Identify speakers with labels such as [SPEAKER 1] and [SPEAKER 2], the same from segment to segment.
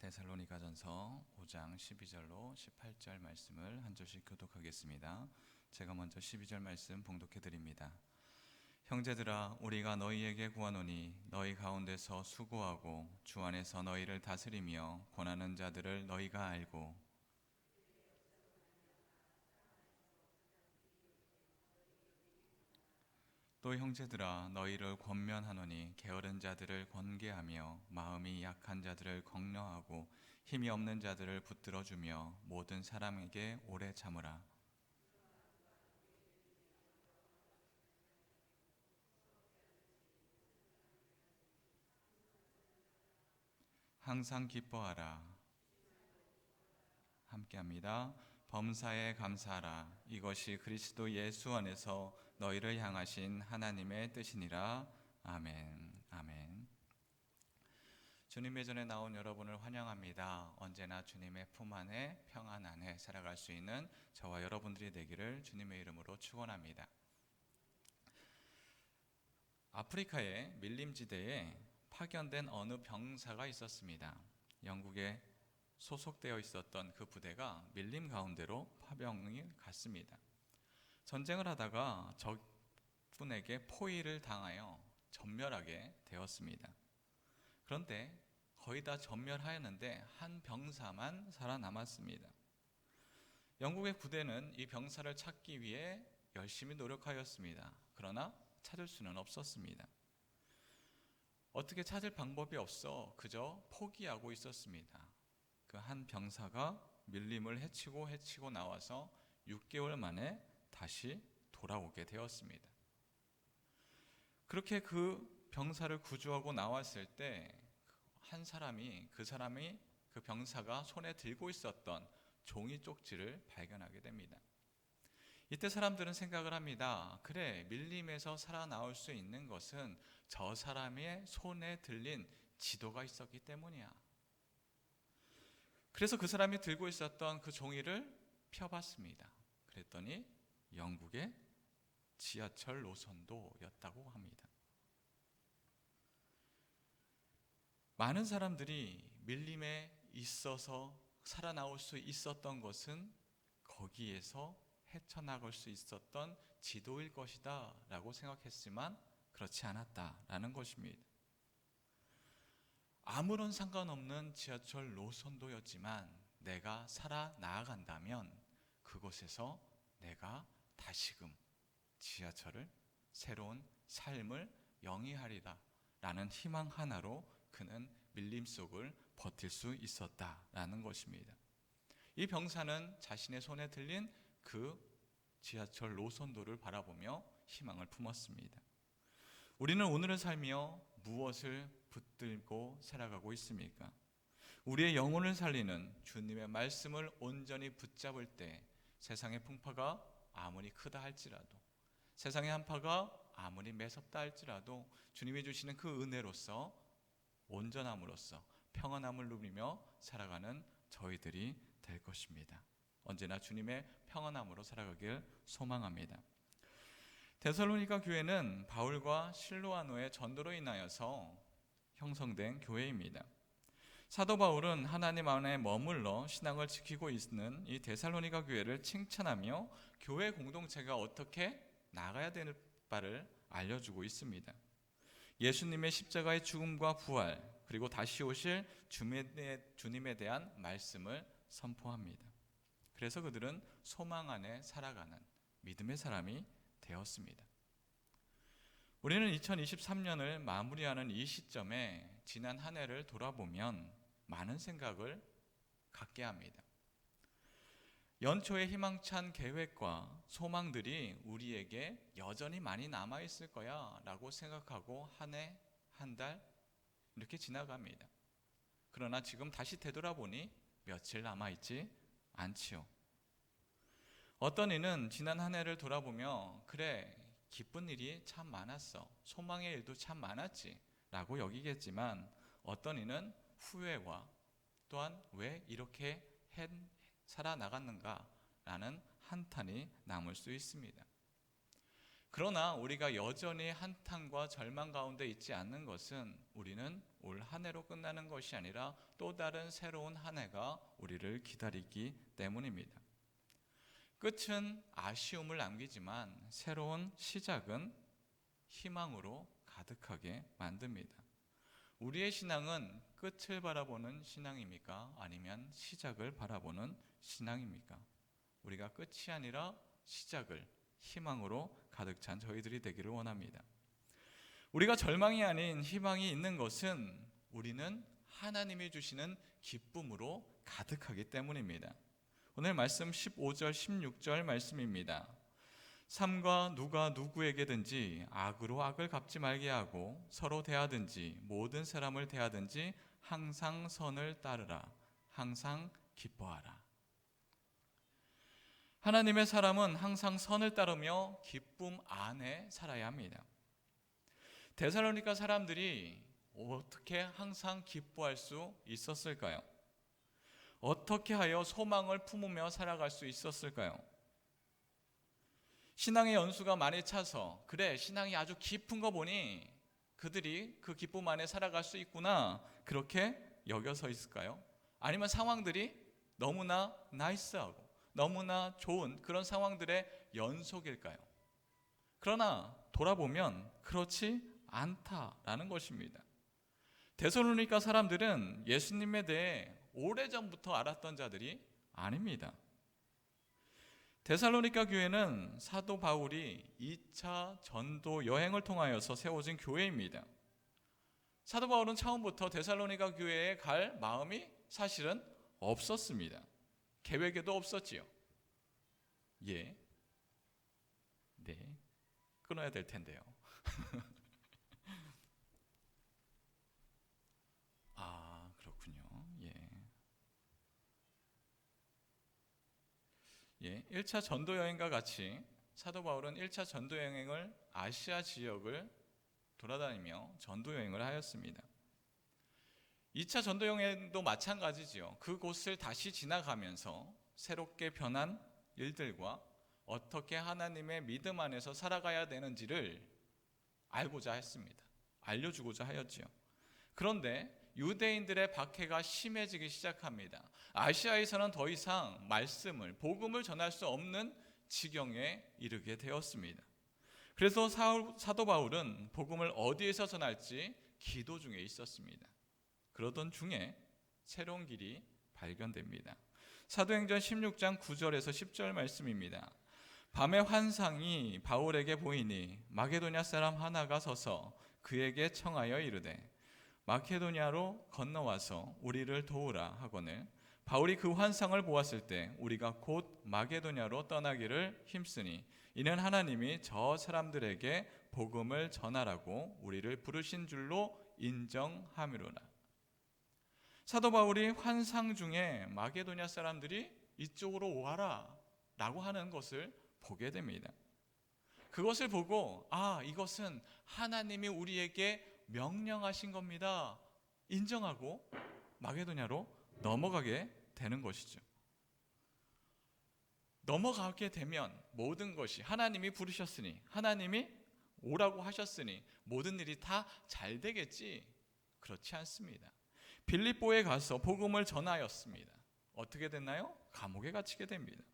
[SPEAKER 1] 데살로니가전서 5장 12절로 18절 말씀을 한 절씩 교독하겠습니다. 제가 먼저 12절 말씀 봉독해 드립니다. 형제들아, 우리가 너희에게 구하노니 너희 가운데서 수고하고 주 안에서 너희를 다스리며 권하는 자들을 너희가 알고, 또 형제들아, 너희를 권면하노니 게으른 자들을 권계하며 마음이 약한 자들을 격려하고 힘이 없는 자들을 붙들어 주며 모든 사람에게 오래 참으라. 항상 기뻐하라. 함께합니다. 범사에 감사하라. 이것이 그리스도 예수 안에서 너희를 향하신 하나님의 뜻이니라. 아멘. 아멘. 주님의 전에 나온 여러분을 환영합니다. 언제나 주님의 품 안에 평안 안에 살아갈 수 있는 저와 여러분들이 되기를 주님의 이름으로 축원합니다. 아프리카의 밀림지대에 파견된 어느 병사가 있었습니다. 영국에 소속되어 있었던 그 부대가 밀림 가운데로 파병이 갔습니다. 전쟁을 하다가 적군에게 포위를 당하여 전멸하게 되었습니다. 그런데 거의 다 전멸하였는데 한 병사만 살아남았습니다. 영국의 부대는 이 병사를 찾기 위해 열심히 노력하였습니다. 그러나 찾을 수는 없었습니다. 어떻게 찾을 방법이 없어 그저 포기하고 있었습니다. 그 한 병사가 밀림을 헤치고 나와서 6개월 만에 다시 돌아오게 되었습니다. 그렇게 그 병사를 구조하고 나왔을 때 한 사람이 그 병사가 손에 들고 있었던 종이 쪽지를 발견하게 됩니다. 이때 사람들은 생각을 합니다. 그래, 밀림에서 살아나올 수 있는 것은 저 사람의 손에 들린 지도가 있었기 때문이야. 그래서 그 사람이 들고 있었던 그 종이를 펴봤습니다. 그랬더니 영국의 지하철 노선도였다고 합니다. 많은 사람들이 밀림에 있어서 살아나올 수 있었던 것은 거기에서 헤쳐나갈 수 있었던 지도일 것이다 라고 생각했지만 그렇지 않았다라는 것입니다. 아무런 상관없는 지하철 노선도였지만 내가 살아나간다면 그곳에서 내가 다시금 지하철을, 새로운 삶을 영위하리라 라는 희망 하나로 그는 밀림 속을 버틸 수 있었다라는 것입니다. 이 병사는 자신의 손에 들린 그 지하철 노선도를 바라보며 희망을 품었습니다. 우리는 오늘을 살며 무엇을 붙들고 살아가고 있습니까? 우리의 영혼을 살리는 주님의 말씀을 온전히 붙잡을 때 세상의 풍파가 아무리 크다 할지라도, 세상의 한파가 아무리 매섭다 할지라도 주님이 주시는 그 은혜로서 온전함으로써 평안함을 누리며 살아가는 저희들이 될 것입니다. 언제나 주님의 평안함으로 살아가길 소망합니다. 데살로니가 교회는 바울과 실로아노의 전도로 인하여서 형성된 교회입니다. 사도 바울은 하나님 안에 머물러 신앙을 지키고 있는 이 데살로니가 교회를 칭찬하며 교회 공동체가 어떻게 나가야 되는 바를 알려주고 있습니다. 예수님의 십자가의 죽음과 부활, 그리고 다시 오실 주님에 대한 말씀을 선포합니다. 그래서 그들은 소망 안에 살아가는 믿음의 사람이 되었습니다. 우리는 2023년을 마무리하는 이 시점에 지난 한 해를 돌아보면 많은 생각을 갖게 합니다. 연초의 희망찬 계획과 소망들이 우리에게 여전히 많이 남아있을 거야 라고 생각하고 한 해, 한 달 이렇게 지나갑니다. 그러나 지금 다시 되돌아보니 며칠 남아있지 않지요. 어떤 이는 지난 한 해를 돌아보며 그래, 기쁜 일이 참 많았어, 소망의 일도 참 많았지 라고 여기겠지만 어떤 이는 후회와 또한 왜 이렇게 살아나갔는가 라는 한탄이 남을 수 있습니다. 그러나 우리가 여전히 한탄과 절망 가운데 있지 않는 것은 우리는 올 한 해로 끝나는 것이 아니라 또 다른 새로운 한 해가 우리를 기다리기 때문입니다. 끝은 아쉬움을 남기지만 새로운 시작은 희망으로 가득하게 만듭니다. 우리의 신앙은 끝을 바라보는 신앙입니까? 아니면 시작을 바라보는 신앙입니까? 우리가 끝이 아니라 시작을 희망으로 가득 찬 저희들이 되기를 원합니다. 우리가 절망이 아닌 희망이 있는 것은 우리는 하나님이 주시는 기쁨으로 가득하기 때문입니다. 오늘 말씀 15절 16절 말씀입니다. 삼가 누가 누구에게든지 악으로 악을 갚지 말게 하고 서로 대하든지 모든 사람을 대하든지 항상 선을 따르라. 항상 기뻐하라. 하나님의 사람은 항상 선을 따르며 기쁨 안에 살아야 합니다. 데살로니가 사람들이 어떻게 항상 기뻐할 수 있었을까요? 어떻게 하여 소망을 품으며 살아갈 수 있었을까요? 신앙의 연수가 많이 차서 그래 신앙이 아주 깊은 거 보니 그들이 그 기쁨 안에 살아갈 수 있구나 그렇게 여겨서 있을까요? 아니면 상황들이 너무나 나이스하고 너무나 좋은 그런 상황들의 연속일까요? 그러나 돌아보면 그렇지 않다라는 것입니다. 데살로니가 사람들은 예수님에 대해 오래전부터 알았던 자들이 아닙니다. 데살로니가 교회는 사도 바울이 2차 전도 여행을 통하여서 세워진 교회입니다. 사도 바울은 처음부터 데살로니가 교회에 갈 마음이 사실은 없었습니다. 계획에도 없었지요. 네, 끊어야 될 텐데요. 아, 그렇군요. 예, 1차 전도 여행과 같이 사도 바울은 1차 전도 여행을 아시아 지역을 돌아다니며 전도 여행을 하였습니다. 2차 전도 여행도 마찬가지지요. 그곳을 다시 지나가면서 새롭게 변한 일들과 어떻게 하나님의 믿음 안에서 살아가야 되는지를 알고자 했습니다. 알려주고자 하였지요. 그런데 유대인들의 박해가 심해지기 시작합니다. 아시아에서는 더 이상 복음을 전할 수 없는 지경에 이르게 되었습니다. 그래서 사도 바울은 복음을 어디에서 전할지 기도 중에 있었습니다. 그러던 중에 새로운 길이 발견됩니다. 사도행전 16장 9절에서 10절 말씀입니다. 밤에 환상이 바울에게 보이니 마게도냐 사람 하나가 서서 그에게 청하여 이르되 마케도냐로 건너와서 우리를 도우라 하거늘 바울이 그 환상을 보았을 때 우리가 곧 마게도냐로 떠나기를 힘쓰니 이는 하나님이 저 사람들에게 복음을 전하라고 우리를 부르신 줄로 인정함이로라. 사도 바울이 환상 중에 마게도냐 사람들이 이쪽으로 와라 라고 하는 것을 보게 됩니다. 그것을 보고 이것은 하나님이 우리에게 명령하신 겁니다. 인정하고 마게도냐로 넘어가게 되는 것이죠. 넘어가게 되면 모든 것이 하나님이 부르셨으니 하나님이 오라고 하셨으니 모든 일이 다 잘 되겠지. 그렇지 않습니다. 빌립보에 가서 복음을 전하였습니다. 어떻게 됐나요? 감옥에 갇히게 됩니다.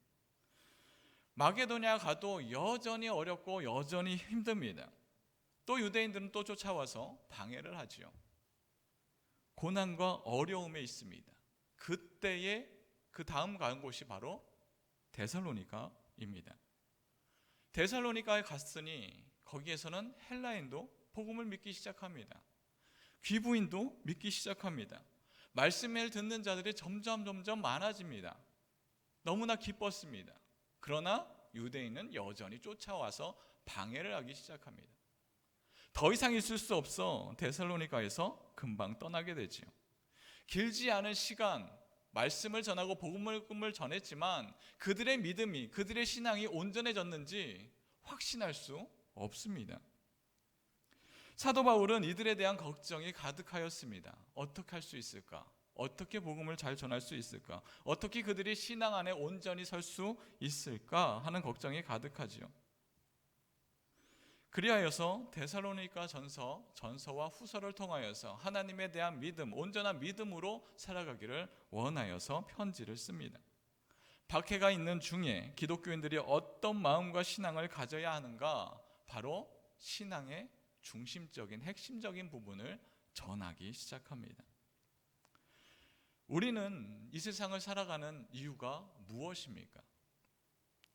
[SPEAKER 1] 마게도냐 가도 여전히 어렵고 여전히 힘듭니다. 또 유대인들은 또 쫓아와서 방해를 하지요. 고난과 어려움에 있습니다. 그때에 그 다음 간 곳이 바로 데살로니가입니다. 데살로니가에 갔으니 거기에서는 헬라인도 복음을 믿기 시작합니다. 귀부인도 믿기 시작합니다. 말씀을 듣는 자들이 점점 많아집니다. 너무나 기뻤습니다. 그러나 유대인은 여전히 쫓아와서 방해를 하기 시작합니다. 더 이상 있을 수 없어 데살로니가에서 금방 떠나게 되지요. 길지 않은 시간 말씀을 전하고 복음을 전했지만 그들의 믿음이 그들의 신앙이 온전해졌는지 확신할 수 없습니다. 사도 바울은 이들에 대한 걱정이 가득하였습니다. 어떻게 할 수 있을까? 어떻게 복음을 잘 전할 수 있을까? 어떻게 그들이 신앙 안에 온전히 설 수 있을까? 하는 걱정이 가득하지요. 그리하여서 데살로니가 전서와 후서를 통하여서 하나님에 대한 믿음, 온전한 믿음으로 살아가기를 원하여서 편지를 씁니다. 박해가 있는 중에 기독교인들이 어떤 마음과 신앙을 가져야 하는가? 바로 신앙의 중심적인 핵심적인 부분을 전하기 시작합니다. 우리는 이 세상을 살아가는 이유가 무엇입니까?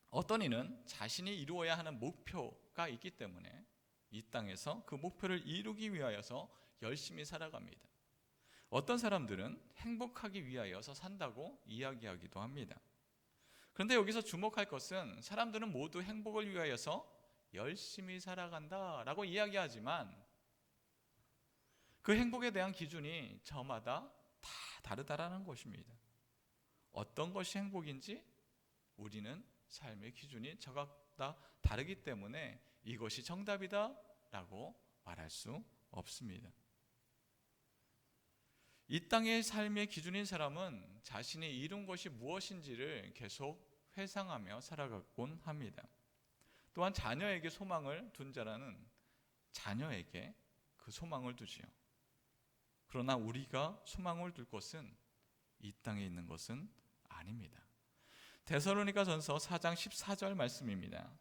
[SPEAKER 1] 어떤 이는 자신이 이루어야 하는 목표가 있기 때문에 이 땅에서 그 목표를 이루기 위하여서 열심히 살아갑니다. 어떤 사람들은 행복하기 위하여서 산다고 이야기하기도 합니다. 그런데 여기서 주목할 것은 사람들은 모두 행복을 위하여서 열심히 살아간다라고 이야기하지만 그 행복에 대한 기준이 저마다 다 다르다라는 것입니다. 어떤 것이 행복인지 우리는 삶의 기준이 저각다 다르기 때문에 이것이 정답이다라고 말할 수 없습니다. 이 땅의 삶의 기준인 사람은 자신이 이룬 것이 무엇인지를 계속 회상하며 살아가곤 합니다. 또한 자녀에게 소망을 둔 자라는 자녀에게 그 소망을 두지요. 그러나 우리가 소망을 둘 것은 이 땅에 있는 것은 아닙니다. 데살로니가전서 4장 14절 말씀입니다.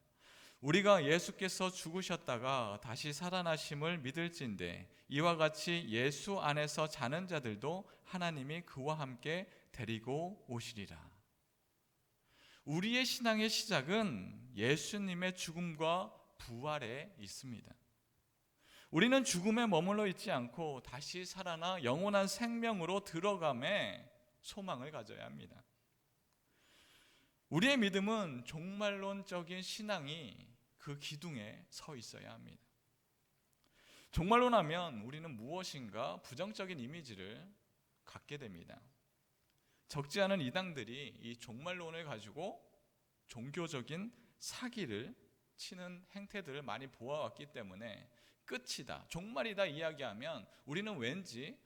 [SPEAKER 1] 우리가 예수께서 죽으셨다가 다시 살아나심을 믿을진대 이와 같이 예수 안에서 자는 자들도 하나님이 그와 함께 데리고 오시리라. 우리의 신앙의 시작은 예수님의 죽음과 부활에 있습니다. 우리는 죽음에 머물러 있지 않고 다시 살아나 영원한 생명으로 들어감에 소망을 가져야 합니다. 우리의 믿음은 종말론적인 신앙이 그 기둥에 서 있어야 합니다. 종말론하면 우리는 무엇인가 부정적인 이미지를 갖게 됩니다. 적지 않은 이당들이 이 종말론을 가지고 종교적인 사기를 치는 행태들을 많이 보아왔기 때문에 끝이다, 종말이다 이야기하면 우리는 왠지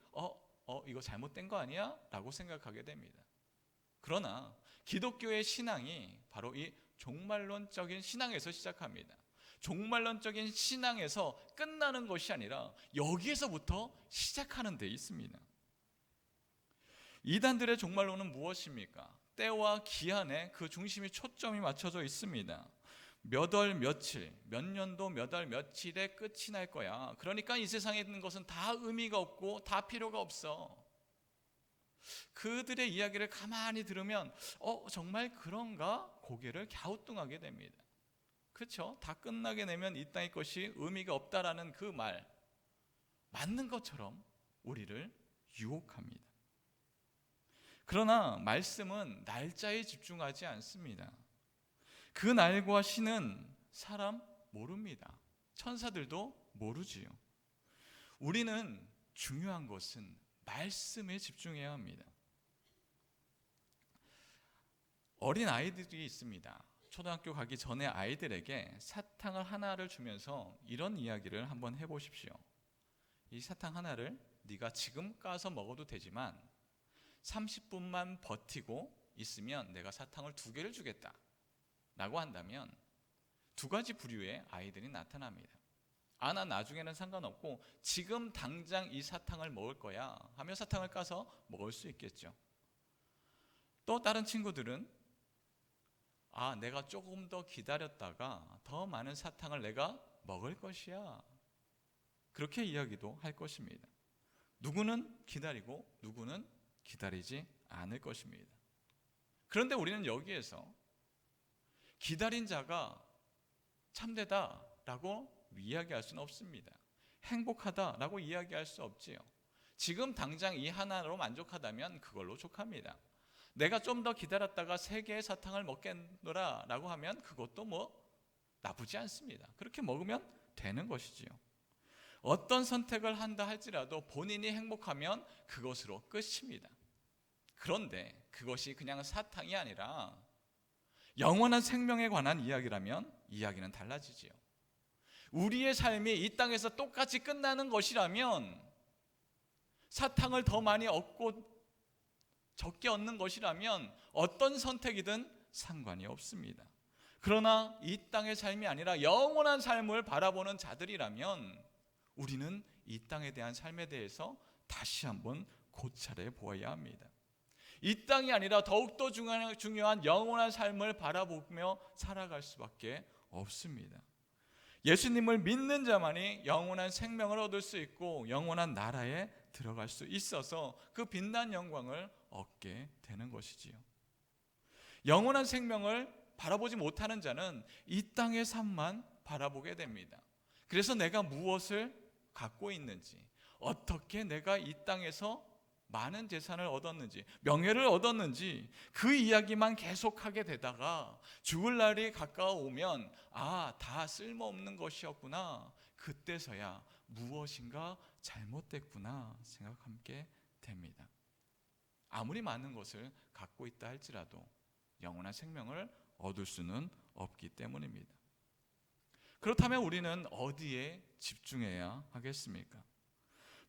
[SPEAKER 1] 이거 잘못된 거 아니야? 라고 생각하게 됩니다. 그러나 기독교의 신앙이 바로 이 종말론적인 신앙에서 시작합니다. 종말론적인 신앙에서 끝나는 것이 아니라 여기에서부터 시작하는 데 있습니다. 이단들의 종말론은 무엇입니까? 때와 기한에 그 중심이 초점이 맞춰져 있습니다. 몇 월 며칠, 몇 년도 몇 월 며칠에 끝이 날 거야. 그러니까 이 세상에 있는 것은 다 의미가 없고 다 필요가 없어. 그들의 이야기를 가만히 들으면 정말 그런가? 고개를 갸우뚱하게 됩니다. 그렇죠? 다 끝나게 되면 이 땅의 것이 의미가 없다라는 그 말 맞는 것처럼 우리를 유혹합니다. 그러나 말씀은 날짜에 집중하지 않습니다. 그 날과 시는 사람 모릅니다. 천사들도 모르지요. 우리는 중요한 것은 말씀에 집중해야 합니다. 어린 아이들이 있습니다. 초등학교 가기 전에 아이들에게 사탕을 하나를 주면서 이런 이야기를 한번 해보십시오. 이 사탕 하나를 네가 지금 까서 먹어도 되지만 30분만 버티고 있으면 내가 사탕을 2개를 주겠다 라고 한다면 2가지 부류의 아이들이 나타납니다. 난 나중에는 상관없고 지금 당장 이 사탕을 먹을 거야 하며 사탕을 까서 먹을 수 있겠죠. 또 다른 친구들은 내가 조금 더 기다렸다가 더 많은 사탕을 내가 먹을 것이야, 그렇게 이야기도 할 것입니다. 누구는 기다리고 누구는 기다리지 않을 것입니다. 그런데 우리는 여기에서 기다린 자가 참되다라고 이야기할 수는 없습니다. 행복하다라고 이야기할 수 없지요. 지금 당장 이 하나로 만족하다면 그걸로 족합니다. 내가 좀 더 기다렸다가 3개의 사탕을 먹겠노라 라고 하면 그것도 나쁘지 않습니다. 그렇게 먹으면 되는 것이지요. 어떤 선택을 한다 할지라도 본인이 행복하면 그것으로 끝입니다. 그런데 그것이 그냥 사탕이 아니라 영원한 생명에 관한 이야기라면 이야기는 달라지지요. 우리의 삶이 이 땅에서 똑같이 끝나는 것이라면, 사탕을 더 많이 얻고 적게 얻는 것이라면 어떤 선택이든 상관이 없습니다. 그러나 이 땅의 삶이 아니라 영원한 삶을 바라보는 자들이라면 우리는 이 땅에 대한 삶에 대해서 다시 한번 고찰해 보아야 합니다. 이 땅이 아니라 더욱더 중요한 영원한 삶을 바라보며 살아갈 수밖에 없습니다. 예수님을 믿는 자만이 영원한 생명을 얻을 수 있고 영원한 나라에 들어갈 수 있어서 그 빛난 영광을 얻게 되는 것이지요. 영원한 생명을 바라보지 못하는 자는 이 땅의 삶만 바라보게 됩니다. 그래서 내가 무엇을 갖고 있는지, 어떻게 내가 이 땅에서 많은 재산을 얻었는지, 명예를 얻었는지 그 이야기만 계속하게 되다가 죽을 날이 가까워오면 다 쓸모없는 것이었구나, 그때서야 무엇인가 잘못됐구나 생각하게 됩니다. 아무리 많은 것을 갖고 있다 할지라도 영원한 생명을 얻을 수는 없기 때문입니다. 그렇다면 우리는 어디에 집중해야 하겠습니까?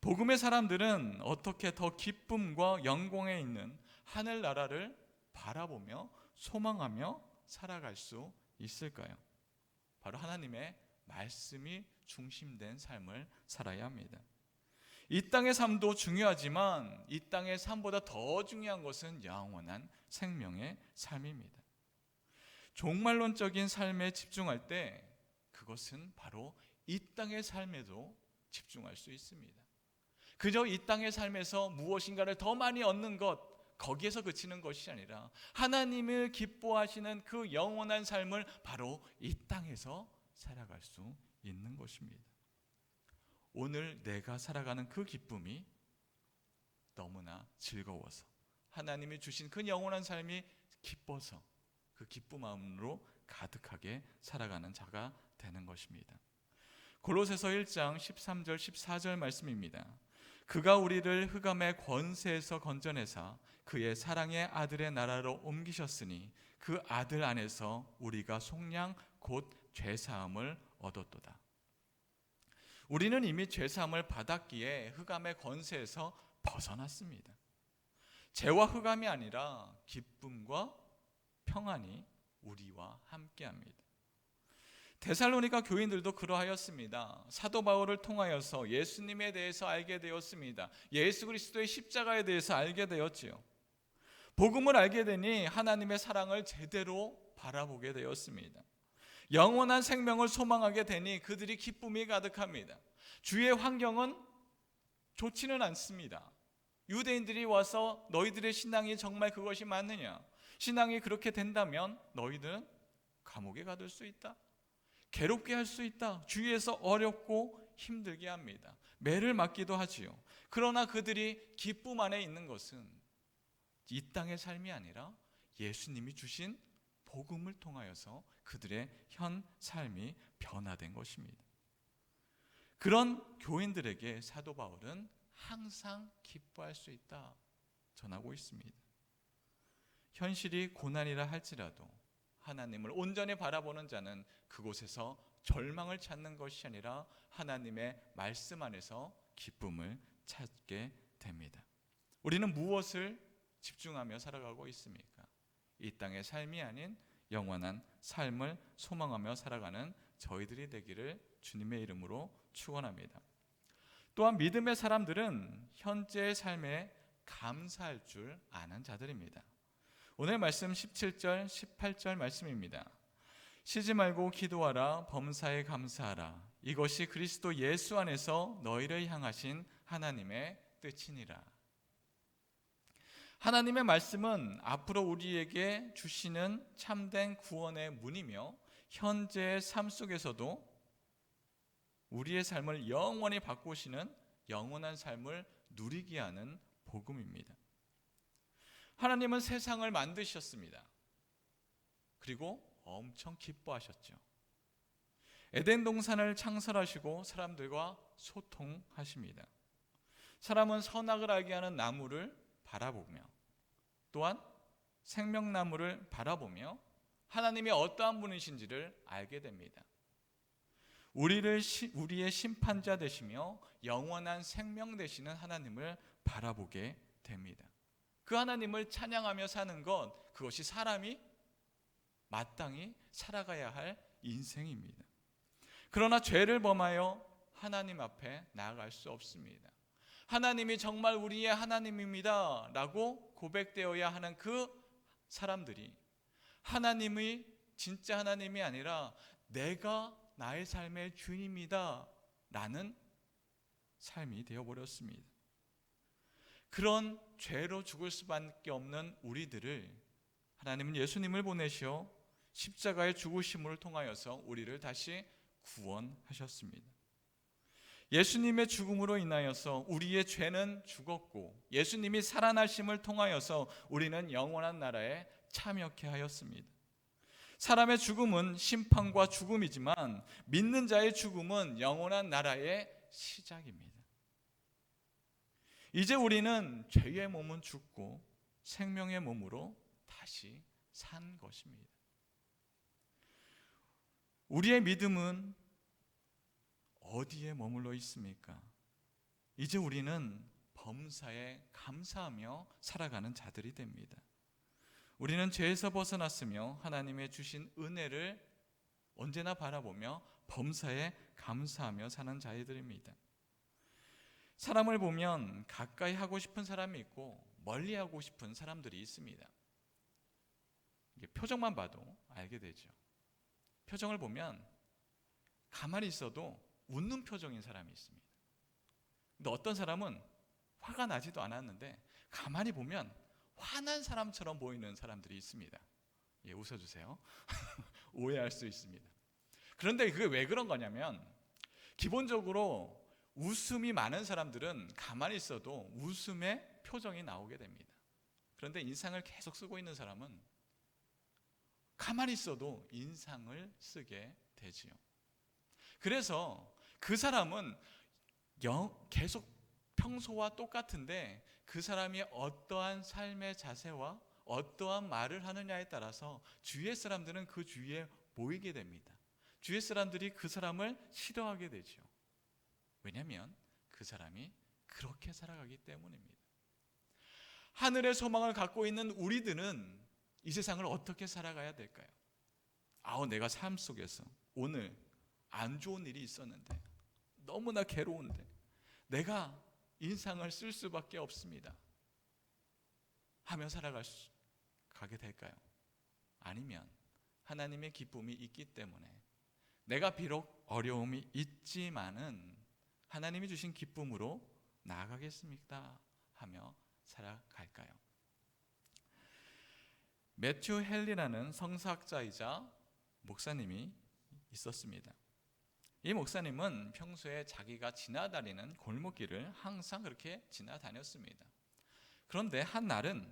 [SPEAKER 1] 복음의 사람들은 어떻게 더 기쁨과 영광에 있는 하늘나라를 바라보며 소망하며 살아갈 수 있을까요? 바로 하나님의 말씀이 중심된 삶을 살아야 합니다. 이 땅의 삶도 중요하지만 이 땅의 삶보다 더 중요한 것은 영원한 생명의 삶입니다. 종말론적인 삶에 집중할 때 그것은 바로 이 땅의 삶에도 집중할 수 있습니다. 그저 이 땅의 삶에서 무엇인가를 더 많이 얻는 것, 거기에서 그치는 것이 아니라 하나님을 기뻐하시는 그 영원한 삶을 바로 이 땅에서 살아갈 수 있는 것입니다. 오늘 내가 살아가는 그 기쁨이 너무나 즐거워서, 하나님이 주신 그 영원한 삶이 기뻐서 그 기쁨 마음으로 가득하게 살아가는 자가 되는 것입니다. 골로새서 1장 13절 14절 말씀입니다. 그가 우리를 흑암의 권세에서 건져내사 그의 사랑의 아들의 나라로 옮기셨으니 그 아들 안에서 우리가 속량 곧 죄사함을 얻었도다. 우리는 이미 죄사함을 받았기에 흑암의 권세에서 벗어났습니다. 죄와 흑암이 아니라 기쁨과 평안이 우리와 함께합니다. 데살로니가 교인들도 그러하였습니다. 사도 바울을 통하여서 예수님에 대해서 알게 되었습니다. 예수 그리스도의 십자가에 대해서 알게 되었지요. 복음을 알게 되니 하나님의 사랑을 제대로 바라보게 되었습니다. 영원한 생명을 소망하게 되니 그들이 기쁨이 가득합니다. 주위의 환경은 좋지는 않습니다. 유대인들이 와서 너희들의 신앙이 정말 그것이 맞느냐? 신앙이 그렇게 된다면 너희들은 감옥에 가둘 수 있다. 괴롭게 할 수 있다. 주위에서 어렵고 힘들게 합니다. 매를 맞기도 하지요. 그러나 그들이 기쁨 안에 있는 것은 이 땅의 삶이 아니라 예수님이 주신 복음을 통하여서 그들의 현 삶이 변화된 것입니다. 그런 교인들에게 사도 바울은 항상 기뻐할 수 있다 전하고 있습니다. 현실이 고난이라 할지라도 하나님을 온전히 바라보는 자는 그곳에서 절망을 찾는 것이 아니라 하나님의 말씀 안에서 기쁨을 찾게 됩니다. 우리는 무엇을 집중하며 살아가고 있습니까? 이 땅의 삶이 아닌 영원한 삶을 소망하며 살아가는 저희들이 되기를 주님의 이름으로 축원합니다. 또한 믿음의 사람들은 현재의 삶에 감사할 줄 아는 자들입니다. 오늘 말씀 17절 18절 말씀입니다. 쉬지 말고 기도하라. 범사에 감사하라. 이것이 그리스도 예수 안에서 너희를 향하신 하나님의 뜻이니라. 하나님의 말씀은 앞으로 우리에게 주시는 참된 구원의 문이며 현재의 삶 속에서도 우리의 삶을 영원히 바꾸시는 영원한 삶을 누리게 하는 복음입니다. 하나님은 세상을 만드셨습니다. 그리고 엄청 기뻐하셨죠. 에덴 동산을 창설하시고 사람들과 소통하십니다. 사람은 선악을 알게 하는 나무를 바라보며 또한 생명나무를 바라보며 하나님이 어떠한 분이신지를 알게 됩니다. 우리의 심판자 되시며 영원한 생명 되시는 하나님을 바라보게 됩니다. 그 하나님을 찬양하며 사는 것, 그것이 사람이 마땅히 살아가야 할 인생입니다. 그러나 죄를 범하여 하나님 앞에 나아갈 수 없습니다. 하나님이 정말 우리의 하나님입니다 라고 고백되어야 하는 그 사람들이 하나님이 진짜 하나님이 아니라 내가 나의 삶의 주인입니다 라는 삶이 되어버렸습니다. 그런 죄로 죽을 수밖에 없는 우리들을 하나님은 예수님을 보내시어 십자가의 죽으심을 통하여서 우리를 다시 구원하셨습니다. 예수님의 죽음으로 인하여서 우리의 죄는 죽었고 예수님이 살아나심을 통하여서 우리는 영원한 나라에 참여케 하였습니다. 사람의 죽음은 심판과 죽음이지만 믿는 자의 죽음은 영원한 나라의 시작입니다. 이제 우리는 죄의 몸은 죽고 생명의 몸으로 다시 산 것입니다. 우리의 믿음은 어디에 머물러 있습니까? 이제 우리는 범사에 감사하며 살아가는 자들이 됩니다. 우리는 죄에서 벗어났으며 하나님의 주신 은혜를 언제나 바라보며 범사에 감사하며 사는 자들입니다. 사람을 보면 가까이 하고 싶은 사람이 있고 멀리 하고 싶은 사람들이 있습니다. 표정만 봐도 알게 되죠. 표정을 보면 가만히 있어도 웃는 표정인 사람이 있습니다. 근데 어떤 사람은 화가 나지도 않았는데 가만히 보면 화난 사람처럼 보이는 사람들이 있습니다. 예, 웃어주세요. 오해할 수 있습니다. 그런데 그게 왜 그런 거냐면 기본적으로 웃음이 많은 사람들은 가만히 있어도 웃음의 표정이 나오게 됩니다. 그런데 인상을 계속 쓰고 있는 사람은 가만히 있어도 인상을 쓰게 되지요. 그래서 그 사람은 계속 평소와 똑같은데 그 사람이 어떠한 삶의 자세와 어떠한 말을 하느냐에 따라서 주위의 사람들은 그 주위에 모이게 됩니다. 주위의 사람들이 그 사람을 싫어하게 되죠. 왜냐하면 그 사람이 그렇게 살아가기 때문입니다. 하늘의 소망을 갖고 있는 우리들은 이 세상을 어떻게 살아가야 될까요? 내가 삶 속에서 오늘 안 좋은 일이 있었는데 너무나 괴로운데 내가 인상을 쓸 수밖에 없습니다 하며 가게 될까요? 아니면 하나님의 기쁨이 있기 때문에 내가 비록 어려움이 있지만은 하나님이 주신 기쁨으로 나아가겠습니까? 하며 살아갈까요? 매튜 헨리라는 성사학자이자 목사님이 있었습니다. 이 목사님은 평소에 자기가 지나다니는 골목길을 항상 그렇게 지나다녔습니다. 그런데 한 날은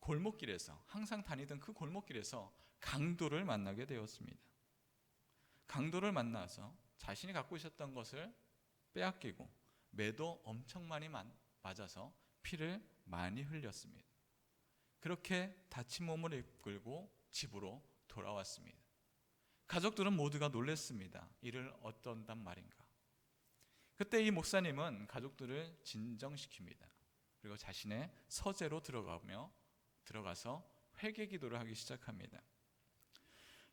[SPEAKER 1] 골목길에서 항상 다니던 그 골목길에서 강도를 만나게 되었습니다. 강도를 만나서 자신이 갖고 있었던 것을 빼앗기고 매도 엄청 많이 맞아서 피를 많이 흘렸습니다. 그렇게 다친 몸을 이끌고 집으로 돌아왔습니다. 가족들은 모두가 놀랐습니다. 이를 어쩐단 말인가. 그때 이 목사님은 가족들을 진정시킵니다. 그리고 자신의 서재로 들어가서 회개 기도를 하기 시작합니다.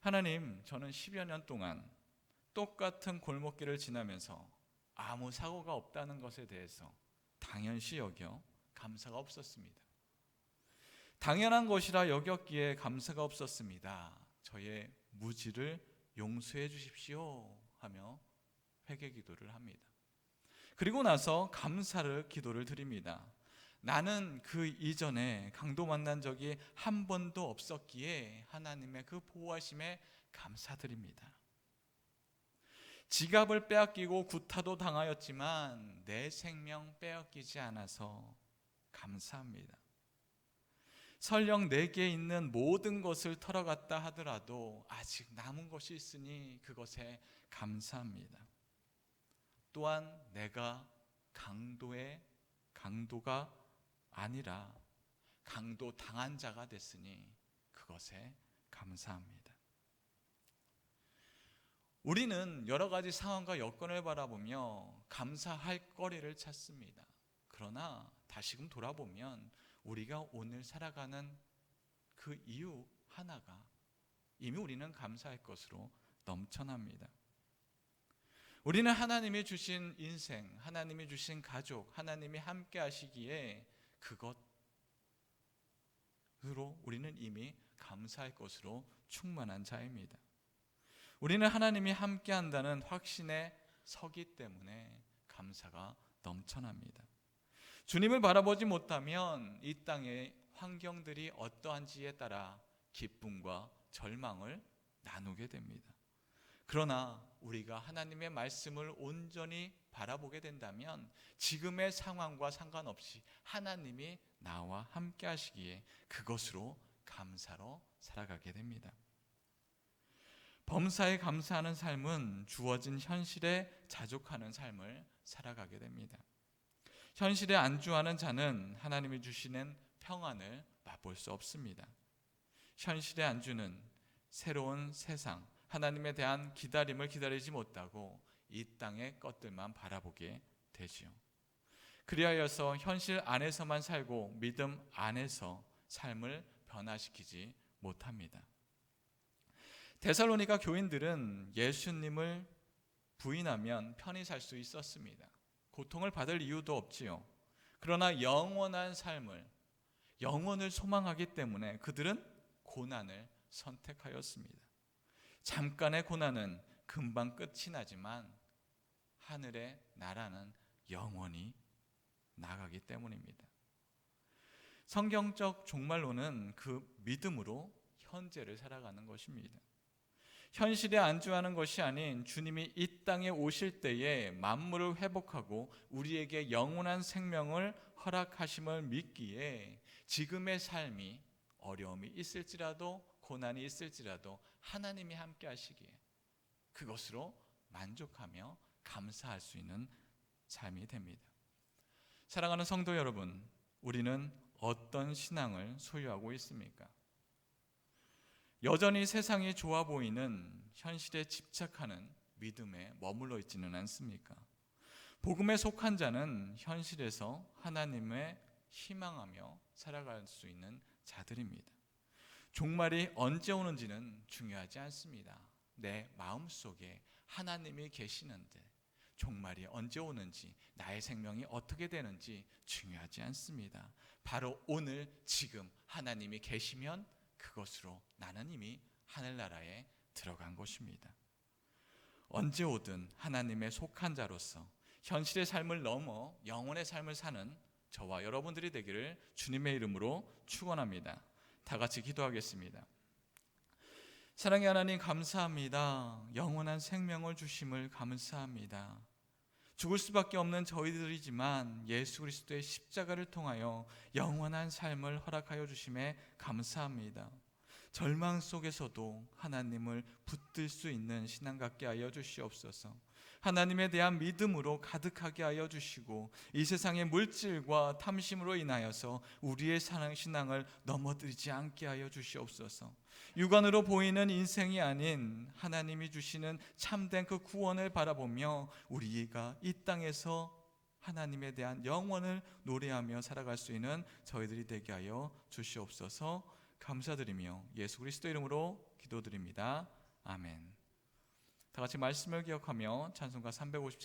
[SPEAKER 1] 하나님, 저는 10여 년 동안 똑같은 골목길을 지나면서 아무 사고가 없다는 것에 대해서 당연시 여겨 감사가 없었습니다. 당연한 것이라 여겼기에 감사가 없었습니다. 저의 무지를 용서해 주십시오 하며 회개 기도를 합니다. 그리고 나서 감사를 기도를 드립니다. 나는 그 이전에 강도 만난 적이 한 번도 없었기에 하나님의 그 보호하심에 감사드립니다. 지갑을 빼앗기고 구타도 당하였지만 내 생명 빼앗기지 않아서 감사합니다. 설령 내게 있는 모든 것을 털어갔다 하더라도 아직 남은 것이 있으니 그것에 감사합니다. 또한 내가 강도가 아니라 강도 당한 자가 됐으니 그것에 감사합니다. 우리는 여러 가지 상황과 여건을 바라보며 감사할 거리를 찾습니다. 그러나 다시금 돌아보면 우리가 오늘 살아가는 그 이유 하나가 이미 우리는 감사할 것으로 넘쳐납니다. 우리는 하나님이 주신 인생, 하나님이 주신 가족, 하나님이 함께 하시기에 그것으로 우리는 이미 감사할 것으로 충만한 자입니다. 우리는 하나님이 함께 한다는 확신에 서기 때문에 감사가 넘쳐납니다. 주님을 바라보지 못하면 이 땅의 환경들이 어떠한지에 따라 기쁨과 절망을 나누게 됩니다. 그러나 우리가 하나님의 말씀을 온전히 바라보게 된다면 지금의 상황과 상관없이 하나님이 나와 함께 하시기에 그것으로 감사로 살아가게 됩니다. 범사에 감사하는 삶은 주어진 현실에 자족하는 삶을 살아가게 됩니다. 현실에 안주하는 자는 하나님이 주시는 평안을 맛볼 수 없습니다. 현실에 안주는 새로운 세상, 하나님에 대한 기다림을 기다리지 못하고 이 땅의 것들만 바라보게 되지요. 그리하여서 현실 안에서만 살고 믿음 안에서 삶을 변화시키지 못합니다. 데살로니가 교인들은 예수님을 부인하면 편히 살 수 있었습니다. 고통을 받을 이유도 없지요. 그러나 영원한 삶을, 영원을 소망하기 때문에 그들은 고난을 선택하였습니다. 잠깐의 고난은 금방 끝이 나지만 하늘의 나라는 영원히 나가기 때문입니다. 성경적 종말론은 그 믿음으로 현재를 살아가는 것입니다. 현실에 안주하는 것이 아닌 주님이 이 땅에 오실 때에 만물을 회복하고 우리에게 영원한 생명을 허락하심을 믿기에 지금의 삶이 어려움이 있을지라도 고난이 있을지라도 하나님이 함께 하시기에 그것으로 만족하며 감사할 수 있는 삶이 됩니다. 사랑하는 성도 여러분, 우리는 어떤 신앙을 소유하고 있습니까? 여전히 세상이 좋아 보이는 현실에 집착하는 믿음에 머물러 있지는 않습니까? 복음에 속한 자는 현실에서 하나님을 희망하며 살아갈 수 있는 자들입니다. 종말이 언제 오는지는 중요하지 않습니다. 내 마음속에 하나님이 계시는데 종말이 언제 오는지, 나의 생명이 어떻게 되는지 중요하지 않습니다. 바로 오늘 지금 하나님이 계시면 그것으로 나는 이미 하늘나라에 들어간 것입니다. 언제 오든 하나님의 속한 자로서 현실의 삶을 넘어 영혼의 삶을 사는 저와 여러분들이 되기를 주님의 이름으로 축원합니다. 다 같이 기도하겠습니다. 사랑의 하나님, 감사합니다. 영원한 생명을 주심을 감사합니다. 죽을 수밖에 없는 저희들이지만 예수 그리스도의 십자가를 통하여 영원한 삶을 허락하여 주심에 감사합니다. 절망 속에서도 하나님을 붙들 수 있는 신앙 갖게 하여 주시옵소서. 하나님에 대한 믿음으로 가득하게 하여 주시고 이 세상의 물질과 탐심으로 인하여서 우리의 신앙을 넘어뜨리지 않게 하여 주시옵소서. 육안으로 보이는 인생이 아닌 하나님이 주시는 참된 그 구원을 바라보며 우리가 이 땅에서 하나님에 대한 영원을 노래하며 살아갈 수 있는 저희들이 되게 하여 주시옵소서. 감사드리며 예수 그리스도 이름으로 기도드립니다. 아멘. 다 같이 말씀을 기억하며 찬송가 357